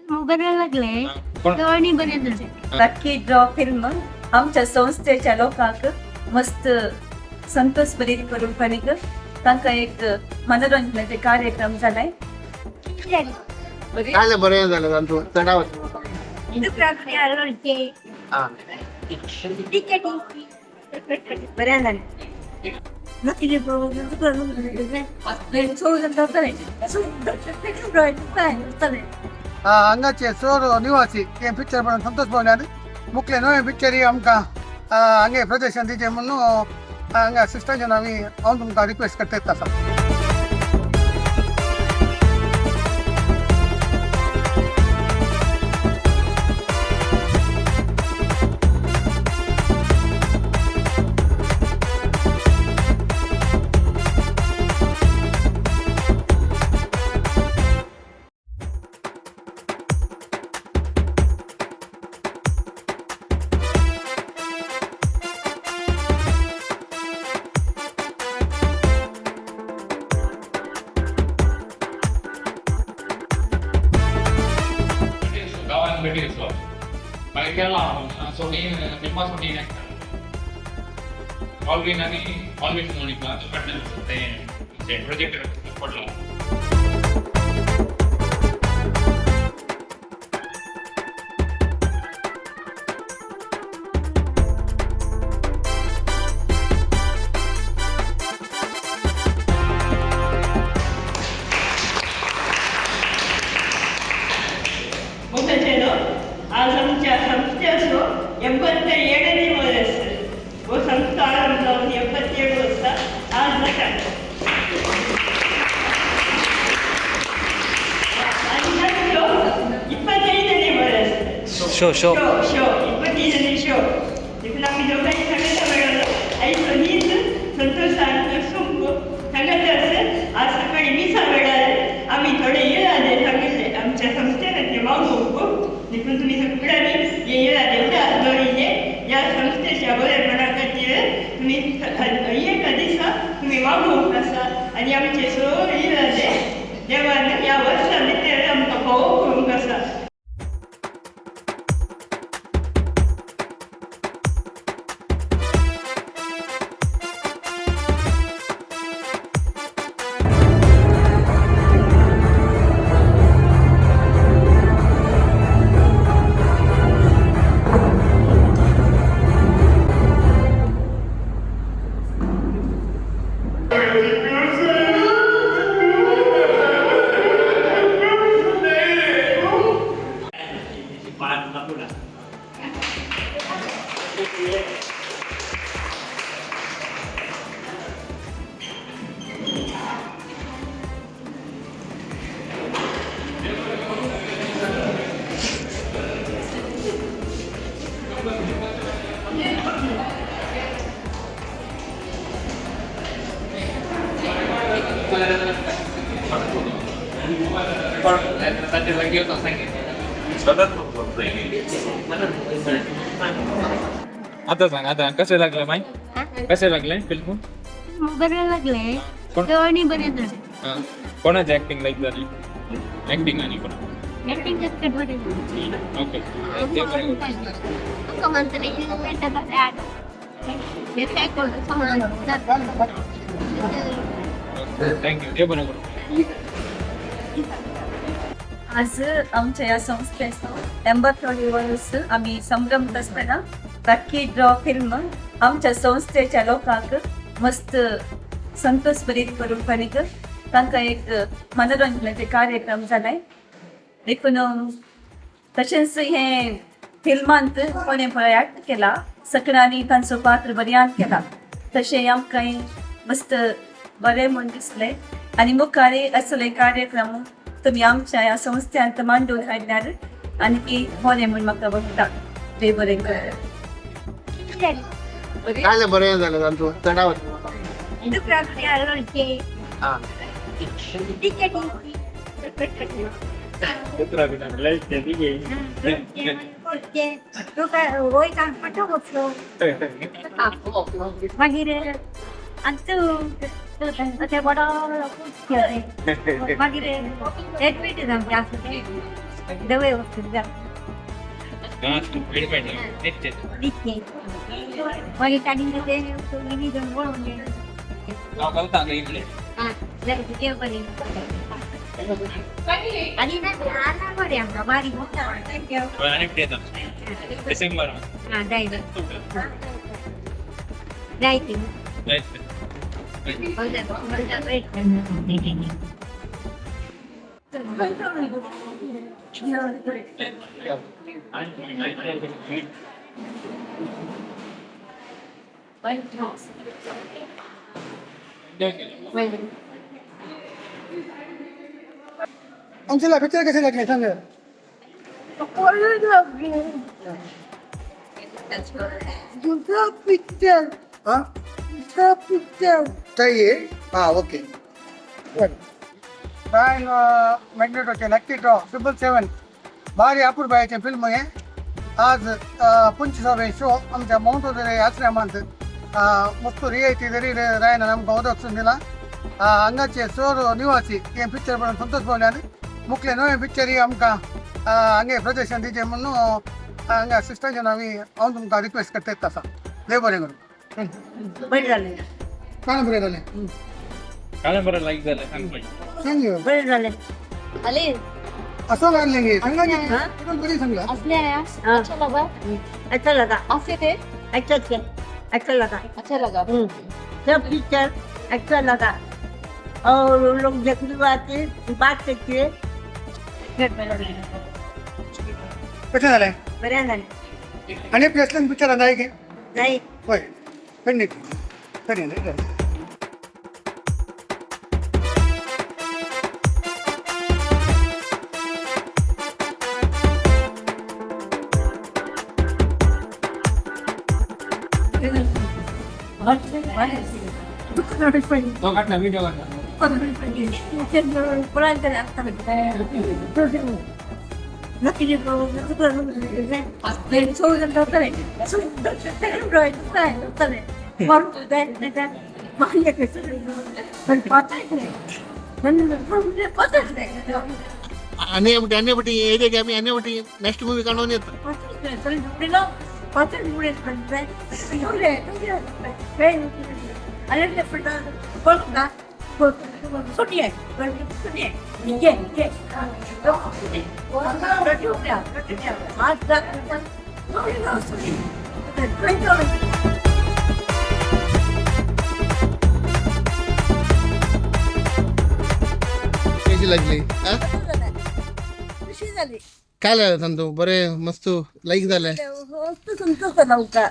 बघायला लागले आणि बरेच लकी ड्रॉ फिल्म आमच्या संस्थेच्या लोकांक मस्त संतोष बरीत करून पडीक तांकां एक मनोरंजनाचे कार्यक्रम जालाय. काय बरें जालें तांतूं चडाव बऱ्या झालं नक्की हांगाचे चोर निवासी हे पिक्चर म्हणून संतोष भवनान मुख्य नवे पिक्चर आमकां हांगे प्रदर्शन दिचे म्हणून हांगा असिस्टंट आमी हांव तुमकां रिक्वेस्ट करता आसा. gawan berdiri so. Mereka lah, Sony, lima Sony ni. Always Sony lah. Cepat dan project report lah. आज आमच्या संस्थेचो 87वी वर्स व संस्था आरंभ जावन 77 वर्सां आज जाता. आनी ह्यो 25वी वर्स शो 25वी शो देखून आमी दोगांय सगळे मेळून आयचो न्हीद संतोषान सुंक सांगत आसत. आज सकाळी 20 वेळार आमी थोडे येळादे सांगितले आमच्या संस्थेन मागूंक देखून तुम्ही सगळ्यांनी दवरिले या संस्थेच्या बरेपणा खातीर तुम्ही एका दिसा तुम्ही वागूंक आसा आनी आमचे सगळे देवान ह्या वर्सा भितर आमकां फोव करूंक आसा. आता सांग आता कसे लागले माय कसे लागले फिल्म बघायला लागले आणि बरेच झाले कोणाची ऍक्टिंग लाईक झाली ऍक्टिंग आणि कोणा ऍक्टिंग जास्त बरे ओके कमांतरी थँक्यू ते बरोबर. आज आमच्या या संस्थेचो 87वी वर्स आम्ही संभ्रमत असताना लकी ड्रॉ फिल्म आमच्या संस्थेच्या लोकांक मस्त संतोष बरीत करून पडीक तांकां एक मनोरंजनाचे कार्यक्रम जालाय. देखून तशेंच हे फिल्मांत कोणें पळय ऍक्ट केला सगळ्यांनी तांचो पात्र बऱ्यान केला तशें आमकां मस्त बरें म्हूण दिसलें. आनी मुखार असले कार्यक्रम तुम्ही आमच्या या संस्थेंत मांडून हाडल्यार आनी बरें म्हूण म्हाका वाटता. ते बरें कर काय बरें जालें तांतूं चडाव मागीर ते बडो मागीर एडमिट आमचे आसता डबे वस्तू जा गास तू पेड़ पे नहीं नित्य दिखे वाली टाइम में दे तो मिनी जन बोल होंगे गाँव गलत आ गई इधर हां लग के बने आणि ना आना बरे आमचा बारी मोठा और आने पे था दिसंबर में हां डायरेक्ट डायरेक्ट अंशुला पिक्चर कैसे लगे सांग दूसरा पिक्चर हाँ दूसरा पिक्चर चाहिए हाँ ओके प्राईम मॅग्नेटोचे नक्की ड्रॉ 777 भारी अपूर्बाईचे फिल्म आहे आज 25वे शो आमच्या माउंट वगैरे आश्रमांत मस्त रियायती जरी रायना आमकां ओळखून दिला हांगाचे चोर निवासी हे पिक्चर पळोवन संतोष भोवल्यान मुखले नवे पिक्चर ही आमकां हांगे प्रदर्शन दिचे म्हणून हांगा सिस्टरांच्यान आमी हांव तुमकां रिक्वेस्ट करता तसा देव बरें करूं बरे झाले काय बरें जालें काला बरं लाईक झालं सांग पण थँक्यू बरे झाले आले असं लागले सांगा बरी सांगला असले अच्छा लगा अच्छा लगा आपसे थे अच्छा लगा अच्छा लगा सब पिक्चर अच्छा लगा और उन लोग देखने आते बात करते कसं झालंय बरे झाले आणि प्लेसमेंट पिक्चर आला आहे की नाही होय खंडित खरी तो काढला व्हिडिओ काढला अन्यपटी येते की आम्ही अन्यपटी नेक्स्ट मूवी काढून येतो कशी लागली खुशी झाली काय लागलं सांगतो बरे मस्त लाईक झालंय संतोष झाला होता